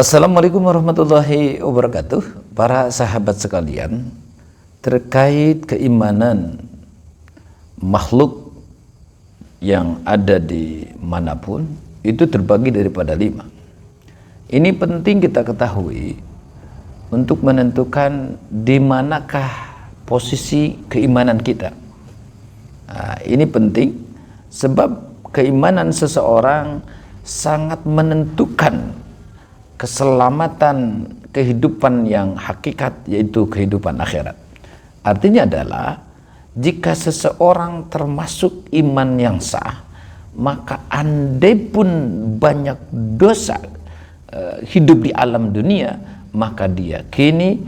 Assalamualaikum warahmatullahi wabarakatuh. Para sahabat sekalian, terkait keimanan makhluk yang ada di manapun itu terbagi daripada 5. Ini penting kita ketahui untuk menentukan di manakah posisi keimanan kita. Ini penting sebab keimanan seseorang sangat menentukan keselamatan kehidupan yang hakikat, yaitu kehidupan akhirat. Artinya adalah jika seseorang termasuk iman yang sah, maka andai pun banyak dosa hidup di alam dunia, maka diyakini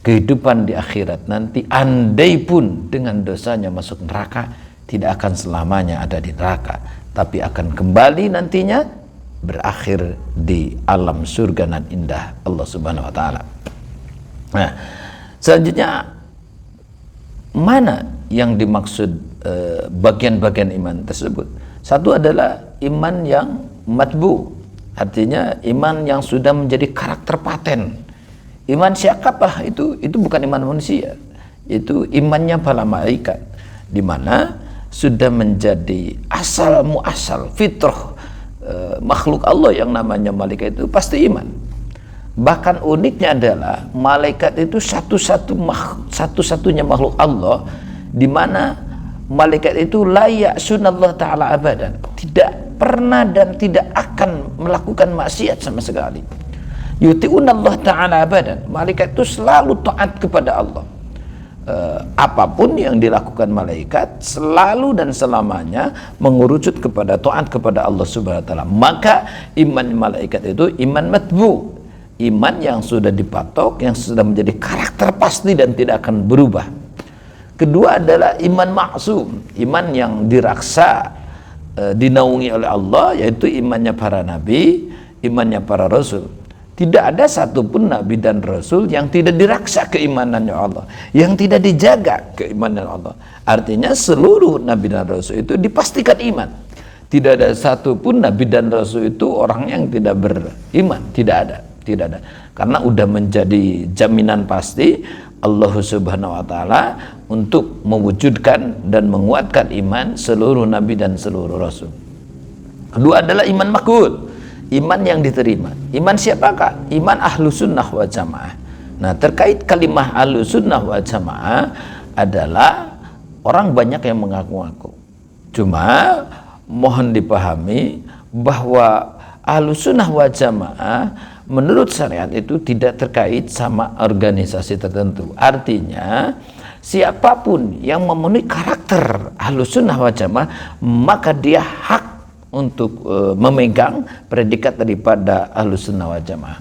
kehidupan di akhirat nanti andai pun dengan dosanya masuk neraka, tidak akan selamanya ada di neraka, tapi akan kembali nantinya berakhir di alam surga nan indah Allah Subhanahu wa taala. Nah, selanjutnya mana yang dimaksud bagian-bagian iman tersebut? Satu adalah iman yang matbu, artinya iman yang sudah menjadi karakter paten. Iman siapakah itu bukan iman manusia, itu imannya para malaikat, di mana sudah menjadi asal muasal fitrah makhluk Allah yang namanya malaikat itu pasti iman. Bahkan uniknya adalah malaikat itu satu-satunya makhluk Allah di mana malaikat itu layak sunallah ta'ala abadan, tidak pernah dan tidak akan melakukan maksiat sama sekali. Yuti'unallah ta'ala abadan, malaikat itu selalu taat kepada Allah. Apapun yang dilakukan malaikat selalu dan selamanya mengerucut kepada taat kepada Allah Subhanahu wa taala. Maka iman malaikat itu iman matbu, iman yang sudah dipatok, yang sudah menjadi karakter pasti dan tidak akan berubah. Kedua adalah iman maksum, iman yang diraksa, dinaungi oleh Allah, yaitu imannya para nabi, imannya para rasul. Tidak ada satupun nabi dan rasul yang tidak diraksa keimanannya Allah, yang tidak dijaga keimanan Allah. Artinya seluruh nabi dan rasul itu dipastikan iman. Tidak ada satupun nabi dan rasul itu orang yang tidak beriman, tidak ada. Karena udah menjadi jaminan pasti Allah Subhanahu wa taala untuk mewujudkan dan menguatkan iman seluruh nabi dan seluruh rasul. Kedua adalah iman makbul, iman yang diterima. Iman siapakah? Iman ahlu sunnah wa jamaah. Nah, terkait kalimah ahlu sunnah wa jamaah adalah orang banyak yang mengaku-ngaku. Cuma mohon dipahami bahwa ahlu sunnah wa jamaah menurut syariat itu tidak terkait sama organisasi tertentu. Artinya siapapun yang memenuhi karakter ahlu sunnah wa jamaah, maka dia hak untuk memegang predikat daripada Ahlus Sunnah wal Jamaah.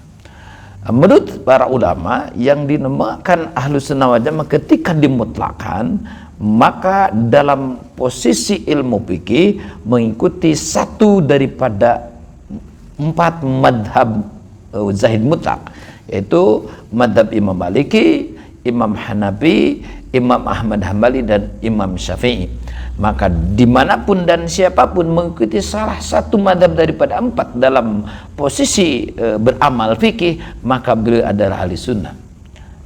Menurut para ulama yang dinamakan Ahlus Sunnah wal Jamaah ketika dimutlakan, maka dalam posisi ilmu fikih mengikuti satu daripada 4 madhab zahid mutlak, yaitu madhab Imam Maliki, Imam Hanafi, Imam Ahmad Hambali, dan Imam Syafi'i. Maka dimanapun dan siapapun mengikuti salah satu madhab daripada 4 dalam posisi beramal fikih, maka beliau adalah ahli sunnah.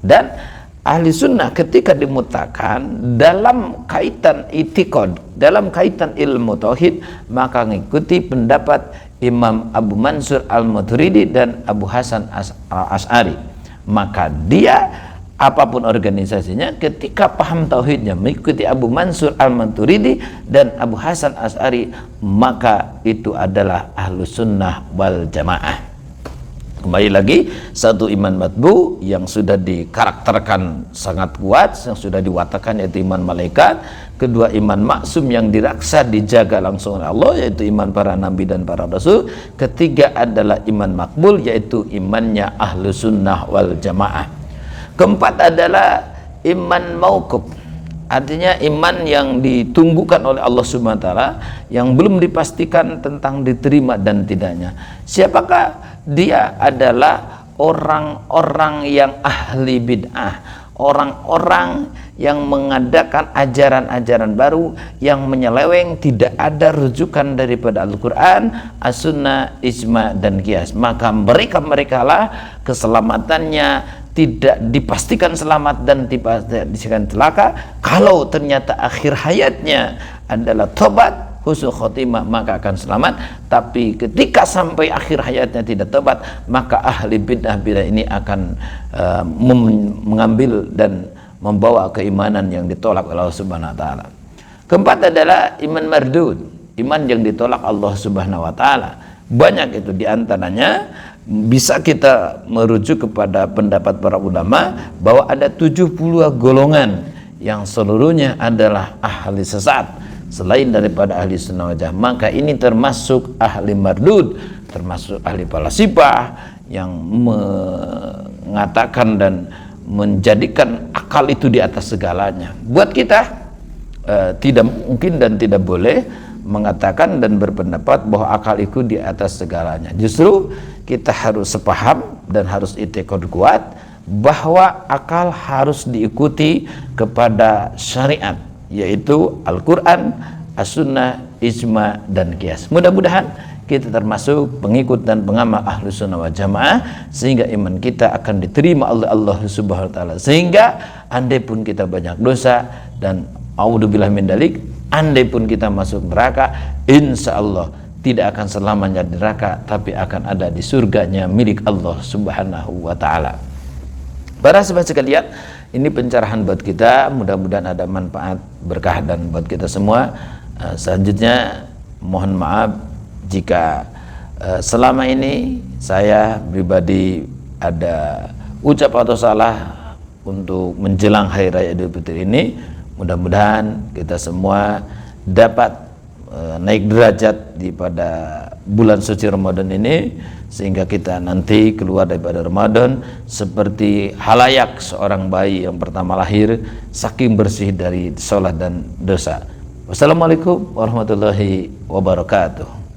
Dan ahli sunnah ketika dimutakan dalam kaitan itikad, dalam kaitan ilmu tauhid, maka mengikuti pendapat Imam Abu Mansur al-Maturidi dan Abu Hasan As'ari. Maka dia apapun organisasinya, ketika paham tauhidnya mengikuti Abu Mansur al-Maturidi dan Abu Hasan As'ari, maka itu adalah ahlus sunnah wal jamaah. Kembali lagi, satu iman matbu yang sudah dikarakterkan sangat kuat, yang sudah diwatakan, yaitu iman malaikat. Kedua, iman maksum yang diraksa, dijaga langsung oleh Allah, yaitu iman para nabi dan para rasul. Ketiga adalah iman makbul, yaitu imannya ahlus sunnah wal jamaah. Keempat adalah iman mauquf, artinya iman yang ditunggukan oleh Allah Subhanahu wa taala, yang belum dipastikan tentang diterima dan tidaknya. Siapakah dia? Adalah orang-orang yang ahli bid'ah, orang-orang yang mengadakan ajaran-ajaran baru yang menyeleweng, tidak ada rujukan daripada Al-Quran, As-Sunnah, Ijma, dan Qiyas. Maka mereka lah keselamatannya tidak dipastikan selamat dan dipastikan celaka kalau ternyata akhir hayatnya adalah tobat husnul khotimah, maka akan selamat. Tapi ketika sampai akhir hayatnya tidak tobat, maka ahli bid'ah ini akan mengambil dan membawa keimanan yang ditolak oleh Allah Subhanahu wa taala. Keempat adalah iman mardud, iman yang ditolak Allah Subhanahu wa taala. Banyak itu, diantaranya bisa kita merujuk kepada pendapat para ulama bahwa ada 70 golongan yang seluruhnya adalah ahli sesat selain daripada ahli sunnah wal jamaah. Maka ini termasuk ahli mardud, termasuk ahli falasifah yang mengatakan dan menjadikan akal itu di atas segalanya. Buat kita tidak mungkin dan tidak boleh mengatakan dan berpendapat bahwa akal itu di atas segalanya. Justru kita harus sepaham dan harus i'tiqad kuat bahwa akal harus diikuti kepada syariat, yaitu Al-Quran, As-Sunnah, Ijma, dan Qiyas. Mudah-mudahan kita termasuk pengikut dan pengamal Ahlus Sunnah wal Jamaah, sehingga iman kita akan diterima oleh Allah Subhanahu wa taala. Sehingga andai pun kita banyak dosa dan a'udzubillahi min dzalik, andai pun kita masuk neraka, insya Allah tidak akan selamanya di neraka, tapi akan ada di surganya milik Allah Subhanahu wa taala. Para sahabat sekalian, ini pencerahan buat kita, mudah-mudahan ada manfaat, berkah dan buat kita semua. Selanjutnya mohon maaf jika selama ini saya pribadi ada ucap atau salah untuk menjelang Hari Raya Idul Fitri ini. Mudah-mudahan kita semua dapat naik derajat di pada bulan suci Ramadan ini, sehingga kita nanti keluar daripada Ramadan seperti halayak seorang bayi yang pertama lahir, saking bersih dari sholat dan dosa. Wassalamualaikum warahmatullahi wabarakatuh.